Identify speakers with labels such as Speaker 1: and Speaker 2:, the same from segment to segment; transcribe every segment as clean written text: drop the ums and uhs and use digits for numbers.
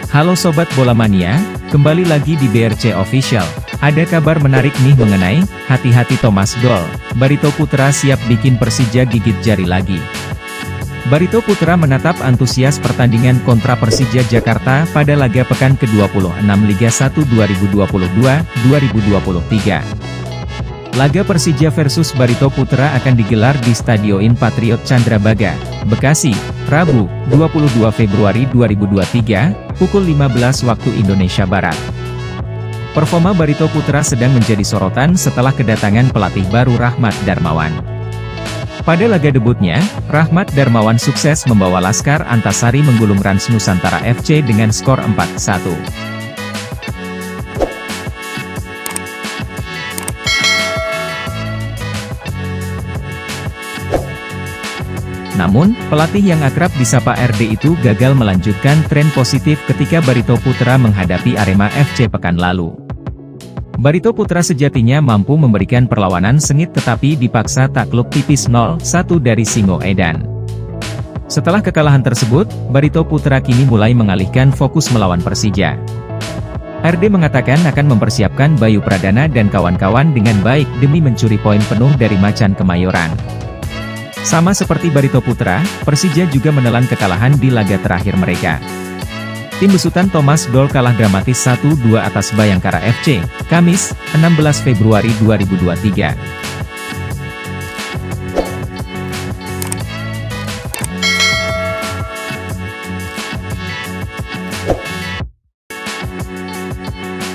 Speaker 1: Halo Sobat Bola Mania, kembali lagi di BRC Official. Ada kabar menarik nih mengenai, hati-hati Thomas Doll, Barito Putra siap bikin Persija gigit jari lagi. Barito Putra menatap antusias pertandingan kontra Persija Jakarta pada laga pekan ke-26 Liga 1 2022-2023. Laga Persija versus Barito Putra akan digelar di Stadion Patriot Candrabaga, Bekasi, Rabu, 22 Februari 2023, pukul 15 waktu Indonesia Barat. Performa Barito Putra sedang menjadi sorotan setelah kedatangan pelatih baru Rahmat Darmawan. Pada laga debutnya, Rahmat Darmawan sukses membawa Laskar Antasari menggulung Rans Nusantara FC dengan skor 4-1. Namun, pelatih yang akrab disapa RD itu gagal melanjutkan tren positif ketika Barito Putra menghadapi Arema FC pekan lalu. Barito Putra sejatinya mampu memberikan perlawanan sengit tetapi dipaksa takluk tipis 0-1 dari Singo Edan. Setelah kekalahan tersebut, Barito Putra kini mulai mengalihkan fokus melawan Persija. RD mengatakan akan mempersiapkan Bayu Pradana dan kawan-kawan dengan baik demi mencuri poin penuh dari Macan Kemayoran. Sama seperti Barito Putra, Persija juga menelan kekalahan di laga terakhir mereka. Tim besutan Thomas Doll kalah dramatis 1-2 atas Bayangkara FC, Kamis, 16 Februari 2023.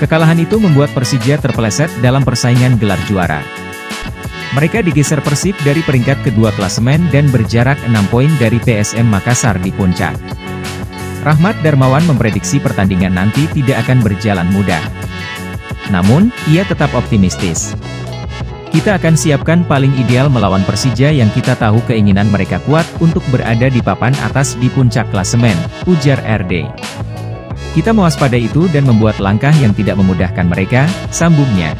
Speaker 1: Kekalahan itu membuat Persija terpeleset dalam persaingan gelar juara. Mereka digeser Persib dari peringkat kedua klasemen dan berjarak 6 poin dari PSM Makassar di puncak. Rahmat Darmawan memprediksi pertandingan nanti tidak akan berjalan mudah. Namun, ia tetap optimistis. Kita akan siapkan paling ideal melawan Persija yang kita tahu keinginan mereka kuat untuk berada di papan atas di puncak klasemen, ujar RD. Kita mewaspadai itu dan membuat langkah yang tidak memudahkan mereka, sambungnya.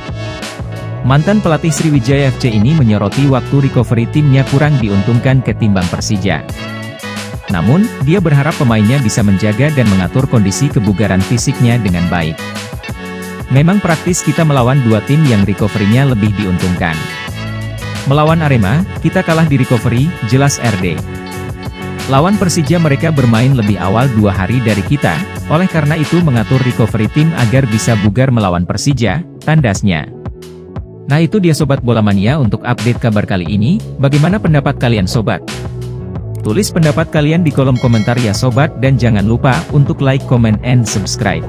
Speaker 1: Mantan pelatih Sriwijaya FC ini menyoroti waktu recovery timnya kurang diuntungkan ketimbang Persija. Namun, dia berharap pemainnya bisa menjaga dan mengatur kondisi kebugaran fisiknya dengan baik. Memang praktis kita melawan dua tim yang recovery-nya lebih diuntungkan. Melawan Arema, kita kalah di recovery, jelas RD. Lawan Persija mereka bermain lebih awal 2 hari dari kita, oleh karena itu mengatur recovery tim agar bisa bugar melawan Persija, tandasnya. Nah itu dia Sobat Bola Mania untuk update kabar kali ini, bagaimana pendapat kalian Sobat? Tulis pendapat kalian di kolom komentar ya Sobat dan jangan lupa untuk like, comment, and subscribe.